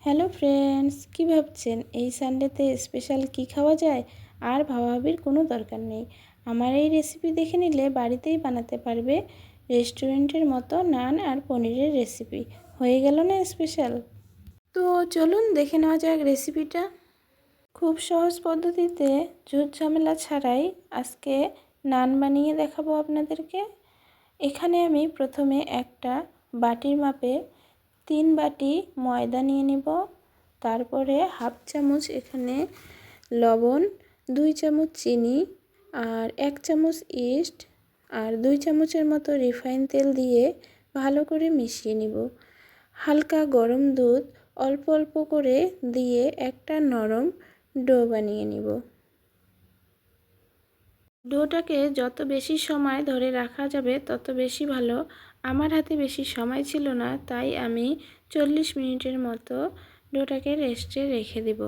Hello friends, কী ভাবছেন এই সানডেতে special কী খাওয়া যায়? আর ভাবাভাবির কোনো দরকার নেই। আমার এই রেসিপি দেখে নিলে বাড়িতেই বানাতে পারবে রেস্টুরেন্টের মতো নান আর পনিরের রেসিপি। হয়ে গেল না স্পেশাল? তো চলুন দেখে নেওয়া যাক রেসিপিটা। খুব সহজ পদ্ধতিতে ঝুট ঝামেলা ছাড়াই আজকে নান বানিয়ে দেখাবো আপনাদেরকে। এখানে আমি প্রথমে একটা বাটির মাপে 3 বাটি ময়দা নিয়ে নিব। তারপরে হাফ চামচ এখানে লবণ, 2 চামচ চিনি আর 1 চামচ ইস্ট আর 2 চামচের মতো রিফাইন তেল দিয়ে ভালো করে মিশিয়ে নিব। হালকা গরম দুধ অল্প অল্প করে দিয়ে একটা নরম ডো বানিয়ে নিব। ডোটাকে যত বেশি সময় ধরে রাখা যাবে তত বেশি ভালো। আমার হাতে বেশি সময় ছিল না, তাই আমি 40 মিনিটের মতো ডোটাকে রেস্টে রেখে দেব।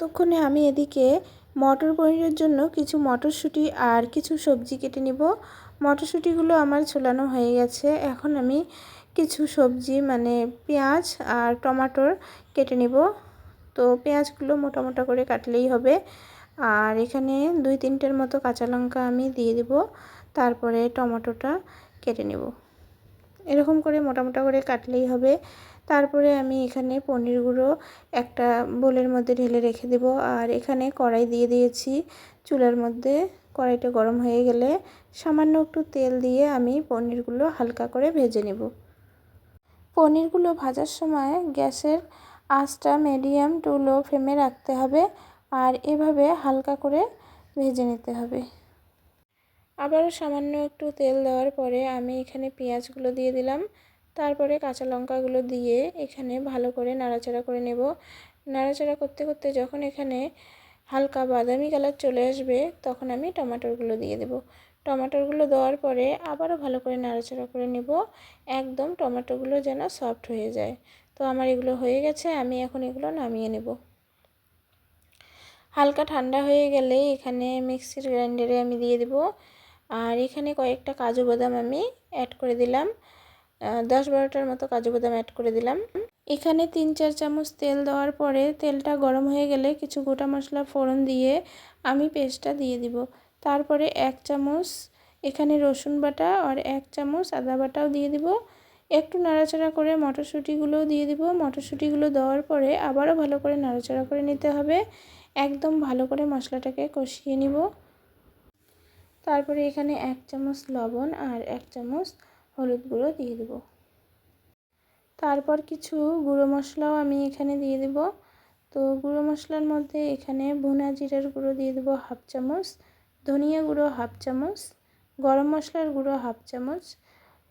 ততক্ষণে আমি এদিকে মটর পনিরের জন্য কিছু মটরশুঁটি আর কিছু সবজি কেটে নিব। মটরশুঁটিগুলো আমার ছোলানো হয়ে গেছে। এখন আমি কিছু সবজি মানে পেঁয়াজ আর টমেটোর কেটে নিব। তো পেঁয়াজগুলো মোটা মোটা করে কাটলেই হবে। আর এখানে 2-3টের মতো কাঁচা লঙ্কা আমি দিয়ে দেব। তারপরে টমেটোটা কেটে নেব। এরকম করে মোটা মোটা করে কাটলেই হবে। তারপরে আমি এখানে পনিরগুলো একটা বোলের মধ্যে ঢেলে রেখে দেব। আর এখানে কড়াই দিয়ে দিয়েছি চুলার মধ্যে। কড়াইটা গরম হয়ে গেলে সামান্য একটু তেল দিয়ে আমি পনিরগুলো হালকা করে ভেজে নেব। পনিরগুলো ভাজার সময় গ্যাসের আঁচটা মিডিয়াম টু লো ফ্লেমে রাখতে হবে আর এভাবে হালকা করে ভেজে নিতে হবে। আবারও সামান্য একটু তেল দেওয়ার পরে আমি এখানে পেঁয়াজগুলো দিয়ে দিলাম। তারপরে কাঁচা লঙ্কাগুলো দিয়ে এখানে ভালো করে নাড়াচাড়া করে নেব। নাড়াচাড়া করতে করতে যখন এখানে হালকা বাদামি কালার চলে আসবে তখন আমি টমেটোগুলো দিয়ে দেব। টমেটোগুলো দেওয়ার পরে আবারও ভালো করে নাড়াচাড়া করে নেব, একদম টমেটোগুলো যেন সফট হয়ে যায়। তো আমার এগুলো হয়ে গেছে, আমি এখন এগুলো নামিয়ে নেব। হালকা ঠান্ডা হয়ে গেলে এখানে মিক্সির গ্রাইন্ডারে আমি দিয়ে দেব। আর এখানে কয়েকটা কাজু বাদাম আমি অ্যাড করে দিলাম। 10-12টার মতো কাজু বাদাম অ্যাড করে দিলাম। এখানে 3-4 চামচ তেল দেওয়ার পরে তেলটা গরম হয়ে গেলে কিছু গোটা মশলা ফোড়ন দিয়ে আমি পেস্টটা দিয়ে দিব। তারপরে 1 চামচ এখানে রসুন বাটা আর 1 চামচ আদা বাটাও দিয়ে দিব। একটু নাড়াচাড়া করে মটরশুঁটিগুলোও দিয়ে দিব। মটরশুঁটিগুলো দেওয়ার পরে আবারও ভালো করে নাড়াচাড়া করে নিতে হবে। একদম ভালো করে মশলাটাকে কষিয়ে নিব। তারপরে এখানে 1 চামচ লবণ আর 1 চামচ হলুদ গুঁড়ো দিয়ে দেব। তারপর কিছু গুঁড়ো মশলাও আমি এখানে দিয়ে দেব। তো গুঁড়ো মশলার মধ্যে এখানে ভুনা জিরার গুঁড়ো দিয়ে দেব হাফ চামচ, ধনিয়া গুঁড়ো হাফ চামচ, গরম মশলার গুঁড়ো হাফ চামচ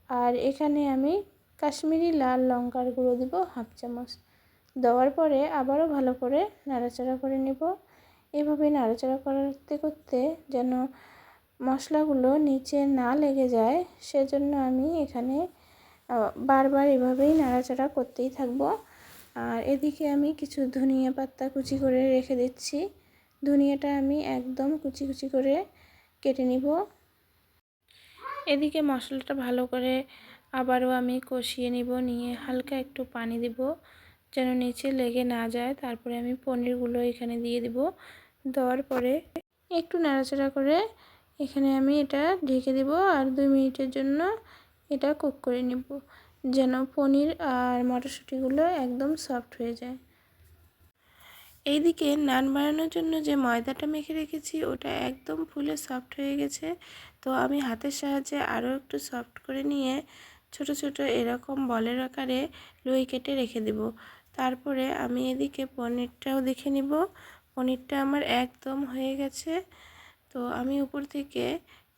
আর এখানে আমি কাশ্মীরি লাল লঙ্কার গুঁড়ো দেব হাফ চামচ। দেওয়ার পরে আবারও ভালো করে নাড়াচাড়া করে নেব। এভাবে নাড়াচাড়া করতে করতে যেন মশলাগুলো নিচে না লেগে যায়, সেজন্য আমি এখানে বারবার এভাবেই নাড়াচাড়া করতেই থাকব। আর এদিকে আমি কিছু ধনিয়া পাতা কুচি করে রেখে দিচ্ছি। ধনিয়াটা আমি একদম কুচি কুচি করে কেটে নিব। এদিকে মশলাটা ভালো করে আবারও আমি কষিয়ে নিব, নিয়ে হালকা একটু পানি দেব যেন নিচে লেগে না যায়। তারপরে আমি পনিরগুলো এখানে দিয়ে দেব। দেওয়ার পরে একটু নাড়াচাড়া করে এখানে আমি এটা ঢেকে দেব আর 2 মিনিটের জন্য এটা কুক করে নেব, যেন পনির আর মটরশুঁটিগুলো একদম সফট হয়ে যায়। এইদিকে নান বানানোর জন্য যে ময়দাটা মেখে রেখেছি ওটা একদম ফুলে সফট হয়ে গেছে। তো আমি হাতের সাহায্যে আরও একটু সফট করে নিয়ে ছোট ছোট এরকম বলের আকারে লই কেটে রেখে দেব। তারপরে আমি এদিকে পনিরটাও দেখে নিব। পনিরটা আমার একদম হয়ে গেছে। তো আমি উপর থেকে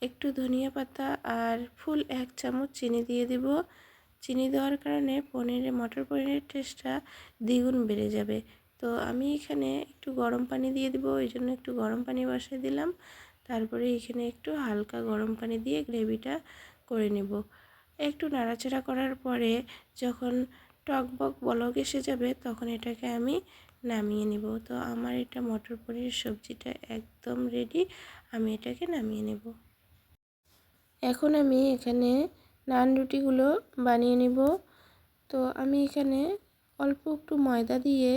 একটু ধনিয়া পাতা আর ফুল 1 চামচ চিনি দিয়ে দেব। চিনি দেওয়ার কারণে মটর পনিরের টেস্টটা দ্বিগুণ বেড়ে যাবে। তো আমি এখানে একটু গরম পানি দিয়ে দেব, এই জন্য একটু গরম পানি বসিয়ে দিলাম। তারপরে এখানে একটু হালকা গরম পানি দিয়ে গ্রেভিটা করে নেব। একটু নাড়াচাড়া করার পরে যখন টকবক বলক এসে যাবে তখন এটাকে আমি নামিয়ে নেব। তো আমার এটা মটর পনির সবজিটা একদম রেডি, আমি এটাকে নামিয়ে নেব। এখন আমি এখানে নান রুটিগুলো বানিয়ে নেব। তো আমি এখানে অল্প একটু ময়দা দিয়ে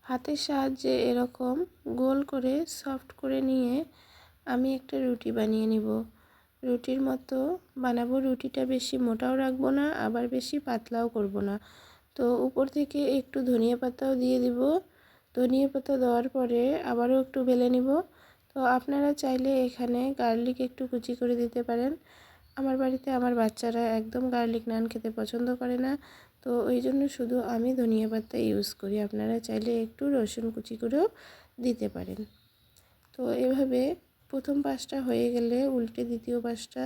হাতের সাহায্যে এরকম গোল করে সফট করে নিয়ে আমি একটা রুটি বানিয়ে নিব। রুটির মতো বানাবো। রুটিটা বেশি মোটাও রাখবো না, আবার বেশি পাতলাও করব না। তো উপর থেকে একটু ধনিয়া পাতাও দিয়ে দিব। ধনিয়া পাতা দেওয়ার পরে আবারও একটু বেলে নিব। তো আপনারা চাইলে এখানে গার্লিক একটু কুচি করে দিতে পারেন। আমার বাড়িতে আমার বাচ্চারা একদম গার্লিক নান খেতে পছন্দ করে না, তো ওই জন্য শুধু আমি ধনিয়া পাতা ইউজ করি। আপনারা চাইলে একটু রসুন কুচি করেও দিতে পারেন। তো এভাবে প্রথম পাশটা হয়ে গেলে উল্টে দ্বিতীয় পাশটা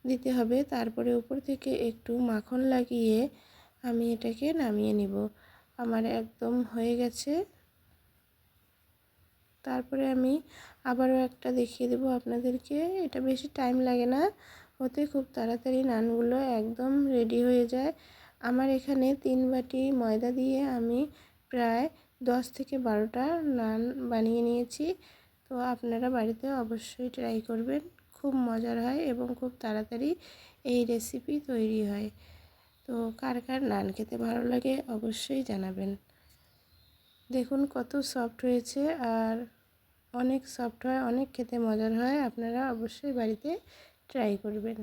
দিতে হবে। তারপরে উপর থেকে একটু মাখন লাগিয়ে আমি এটাকে নামিয়ে নিব। আমার একদম হয়ে গেছে। তারপরে আমি আবারও একটা দেখিয়ে দেব আপনাদেরকে। এটা বেশি টাইম লাগে না হতে, খুব তাড়াতাড়ি নানগুলো একদম রেডি হয়ে যায়। আমার এখানে 3 বাটি ময়দা দিয়ে আমি প্রায় 10 থেকে 12টা নান বানিয়ে নিয়েছি। তো আপনারা বাড়িতে অবশ্যই ট্রাই করবেন, খুব মজার হয় এবং খুব তাড়াতাড়ি এই রেসিপি তৈরি হয়। তো কার কার নান খেতে ভালো লাগে অবশ্যই জানাবেন। দেখুন কত সফট হয়েছে, আর অনেক সফট হয়, অনেক খেতে মজার হয়। আপনারা অবশ্যই বাড়িতে ট্রাই করবেন।